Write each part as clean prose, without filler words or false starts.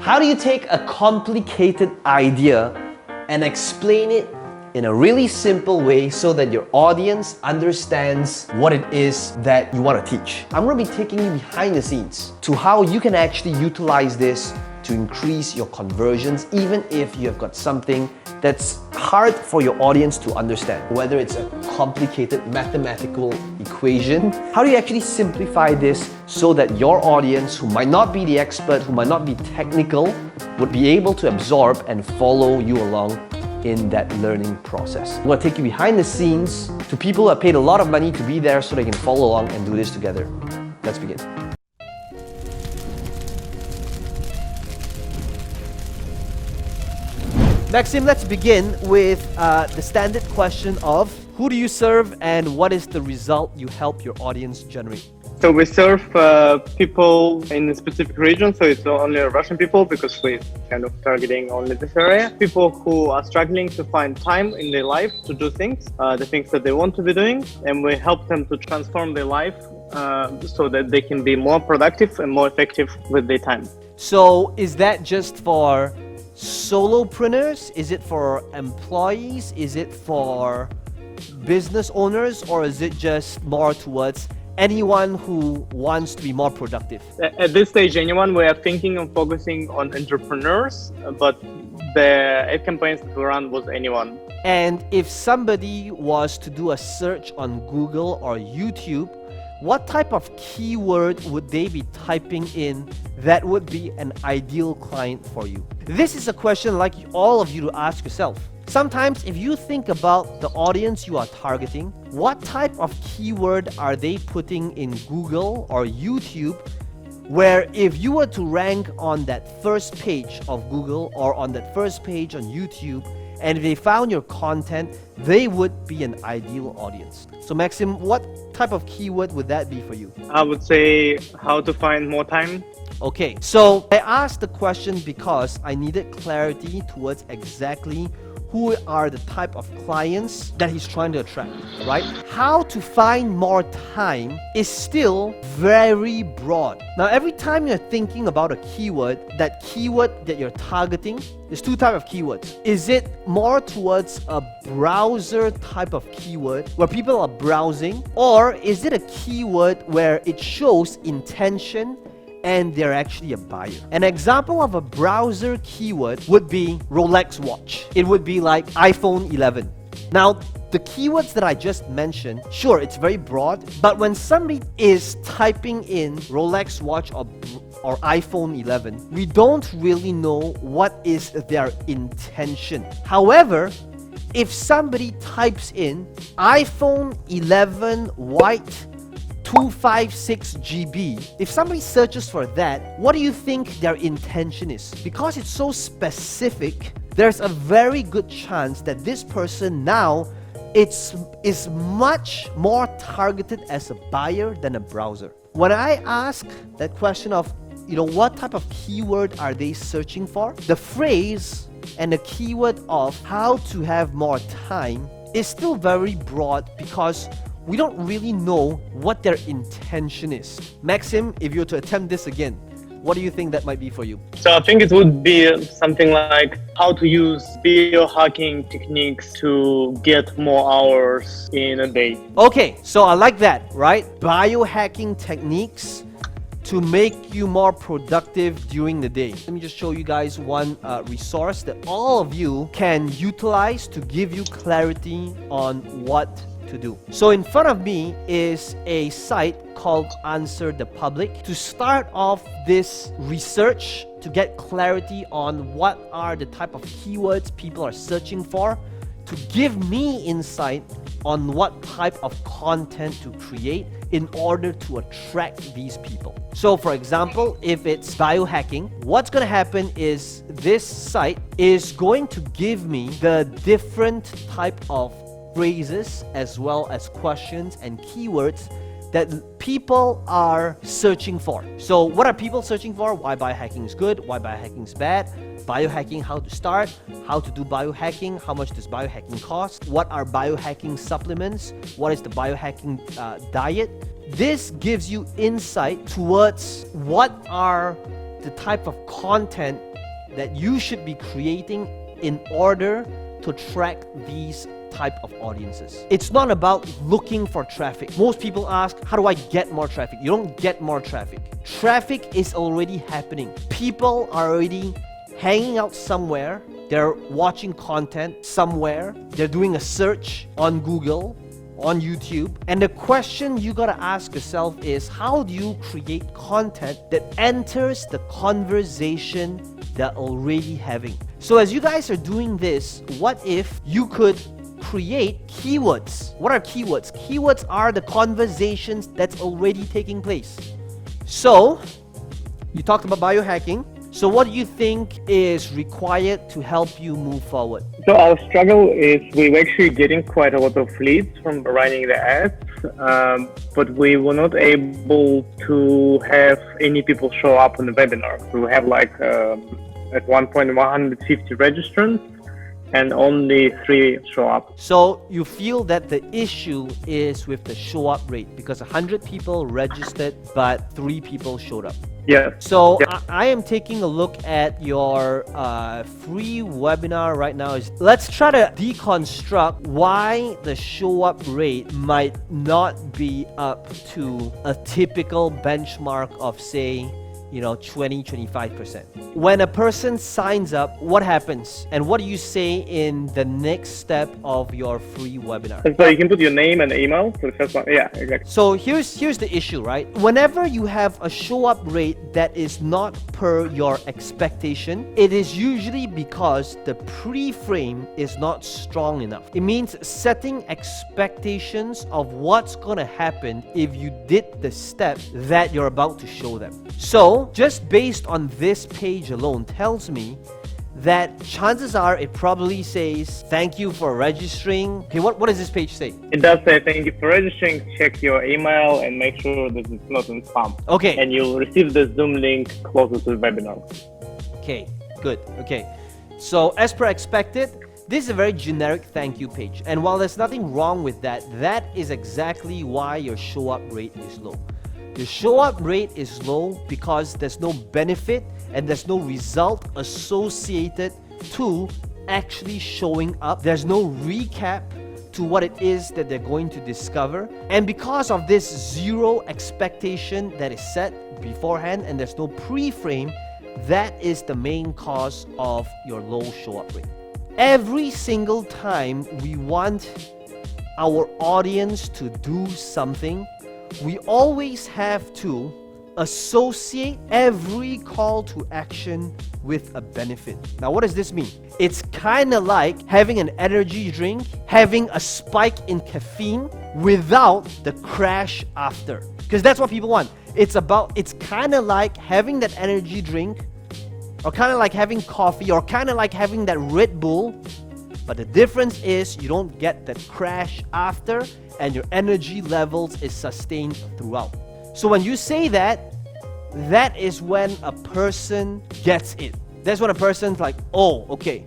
How do you take a complicated idea and explain it in a really simple way so that your audience understands what it is that you want to teach? I'm going to be taking you behind the scenes to how you can actually utilize this to increase your conversions, even if you have got something that's hard for your audience to understand. Whether it's a complicated mathematical equation, how do you actually simplify this so that your audience, who might not be the expert, who might not be technical, would be able to absorb and follow you along in that learning process? I'm going to take you behind the scenes to people who have paid a lot of money to be there so they can follow along and do this together. Let's begin. Maxim, let's begin with the standard question of who do you serve and what is the result you help your audience generate? So we serve people in a specific region, so it's not only Russian people because we're kind of targeting only this area. People who are struggling to find time in their life to do things, the things that they want to be doing, and we help them to transform their life so that they can be more productive and more effective with their time. So is that just for solopreneurs? Is it for employees? Is it for business owners? Or is it just more towards anyone who wants to be more productive? At this stage, anyone. We are thinking of focusing on entrepreneurs, but the ad campaigns that we run was anyone. And if somebody was to do a search on Google or YouTube, what type of keyword would they be typing in that would be an ideal client for you? This is a question like all of you to ask yourself. Sometimes if you think about the audience you are targeting, what type of keyword are they putting in Google or YouTube, where if you were to rank on that first page of Google or on that first page on YouTube, and if they found your content, they would be an ideal audience. So Maxim, what type of keyword would that be for you? I would say how to find more time. Okay, so I asked the question because I needed clarity towards exactly who are the type of clients that he's trying to attract, right? How to find more time is still very broad. Now, every time you're thinking about a keyword that you're targeting, there's two types of keywords. Is it more towards a browser type of keyword where people are browsing, or is it a keyword where it shows intention and they're actually a buyer? An example of a browser keyword would be Rolex watch. It would be like iPhone 11. Now, the keywords that I just mentioned, sure, it's very broad, but when somebody is typing in Rolex watch or iPhone 11, we don't really know what is their intention. However, if somebody types in iPhone 11 white 256 GB, if somebody searches for that, what do you think their intention is? Because it's so specific, there's a very good chance that this person now is much more targeted as a buyer than a browser. When I ask that question of, what type of keyword are they searching for, the phrase and the keyword of how to have more time is still very broad because we don't really know what their intention is. Maxim, if you were to attempt this again, what do you think that might be for you? So I think it would be something like how to use biohacking techniques to get more hours in a day. Okay, so I like that, right? Biohacking techniques to make you more productive during the day. Let me just show you guys one resource that all of you can utilize to give you clarity on what to do. So in front of me is a site called Answer the Public. To start off this research to get clarity on what are the type of keywords people are searching for, to give me insight on what type of content to create in order to attract these people. So for example, if it's biohacking, what's going to happen is this site is going to give me the different type of phrases as well as questions and keywords that people are searching for. So what are people searching for? Why biohacking is good, why biohacking is bad, biohacking, how to start, how to do biohacking, how much does biohacking cost, what are biohacking supplements, what is the biohacking diet. This gives you insight towards what are the type of content that you should be creating in order to attract these type of audiences. It's not about looking for traffic. Most people ask, how do I get more traffic? You don't get more traffic. Traffic is already happening. People are already hanging out somewhere. They're watching content somewhere. They're doing a search on Google, on YouTube. And the question you gotta ask yourself is, how do you create content that enters the conversation they're already having? So as you guys are doing this, what if you could create keywords? What are keywords? Keywords are the conversations that's already taking place. So, you talked about biohacking. So what do you think is required to help you move forward? So our struggle is we're actually getting quite a lot of leads from running the ads, but we were not able to have any people show up on the webinar. We have like at one point 150 registrants and only 3 show up. So you feel that the issue is with the show up rate because 100 people registered but 3 people showed up. Yes. So Yeah. I am taking a look at your free webinar right now. Let's try to deconstruct why the show up rate might not be up to a typical benchmark of, say, 20-25%. When a person signs up, what happens? And what do you say in the next step of your free webinar? So you can put your name and email for the first one. Yeah, exactly. So here's the issue, right? Whenever you have a show up rate that is not per your expectation, it is usually because the pre-frame is not strong enough. It means setting expectations of what's gonna happen if you did the step that you're about to show them. So just based on this page alone tells me that chances are it probably says thank you for registering. Okay, what does this page say? It does say thank you for registering. Check your email and make sure that it's not in spam. Okay. And you'll receive the Zoom link closer to the webinar. Okay, good. Okay. So as per expected, this is a very generic thank you page. And while there's nothing wrong with that, that is exactly why your show up rate is low. Your show up rate is low because there's no benefit and there's no result associated to actually showing up. There's no recap to what it is that they're going to discover. And because of this zero expectation that is set beforehand and there's no pre-frame, that is the main cause of your low show up rate. Every single time we want our audience to do something, we always have to associate every call to action with a benefit. Now, what does this mean? It's kind of like having an energy drink, having a spike in caffeine without the crash after. Because that's what people want. It's kind of like having that energy drink, or kind of like having coffee, or kind of like having that Red Bull. But the difference is you don't get that crash after and your energy levels is sustained throughout. So when you say that, that is when a person gets it. That's when a person's like, oh, okay,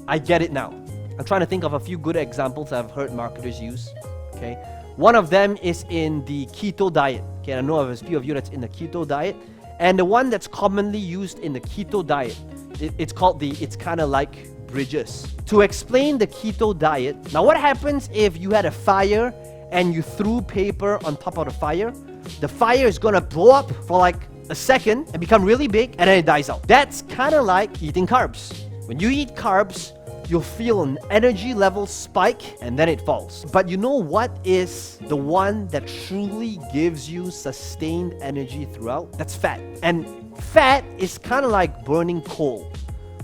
I get it now. I'm trying to think of a few good examples I've heard marketers use. Okay, one of them is in the keto diet. Okay, I know of a few of you that's in the keto diet. And the one that's commonly used in the keto diet, it's called it's kind of like bridges. To explain the keto diet, now what happens if you had a fire and you threw paper on top of the fire? The fire is gonna blow up for like a second and become really big and then it dies out. That's kind of like eating carbs. When you eat carbs, you'll feel an energy level spike and then it falls. But you know what is the one that truly gives you sustained energy throughout? That's fat. And fat is kind of like burning coal.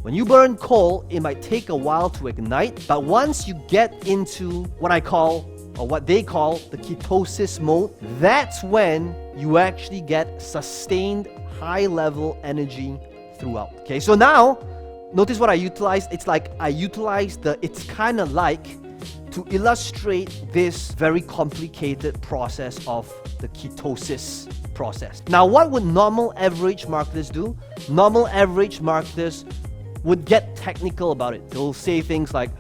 When you burn coal, it might take a while to ignite, but once you get into what I call, or what they call, the ketosis mode, that's when you actually get sustained high level energy throughout. Okay, so now, notice what I utilized. It's like I utilized it's kind of like to illustrate this very complicated process of the ketosis process. Now, what would normal average marketers do? Normal average marketers would get technical about it. They'll say things like,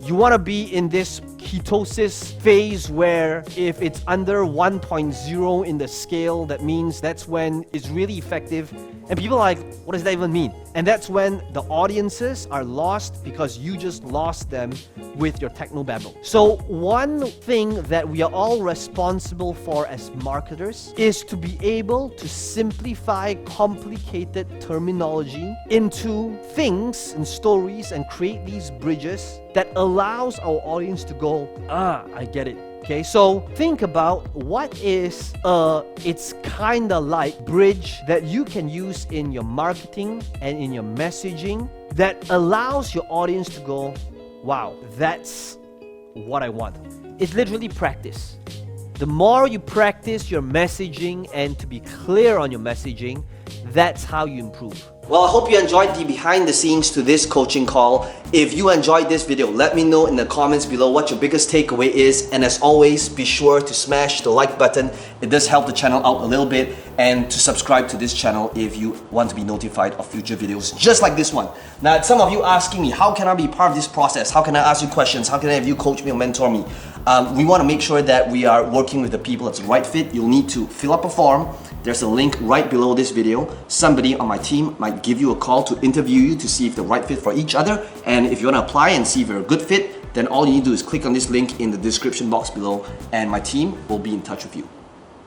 you want to be in this ketosis phase where if it's under 1.0 in the scale, that means that's when it's really effective. And people are like, what does that even mean? And that's when the audiences are lost because you just lost them with your technobabble. So one thing that we are all responsible for as marketers is to be able to simplify complicated terminology into things and stories and create these bridges that allows our audience to go, I get it. Okay, so think about what is it's kinda like bridge that you can use in your marketing and in your messaging that allows your audience to go, wow, that's what I want. It's literally practice. The more you practice your messaging and to be clear on your messaging, that's how you improve. Well, I hope you enjoyed the behind the scenes to this coaching call. If you enjoyed this video, let me know in the comments below what your biggest takeaway is. And as always, be sure to smash the like button. It does help the channel out a little bit. And to subscribe to this channel if you want to be notified of future videos just like this one. Now, some of you asking me, how can I be part of this process? How can I ask you questions? How can I have you coach me or mentor me? We want to make sure that we are working with the people that's the right fit. You'll need to fill up a form. There's a link right below this video. Somebody on my team might give you a call to interview you to see if the right fit for each other. And if you want to apply and see if you're a good fit, then all you need to do is click on this link in the description box below and my team will be in touch with you.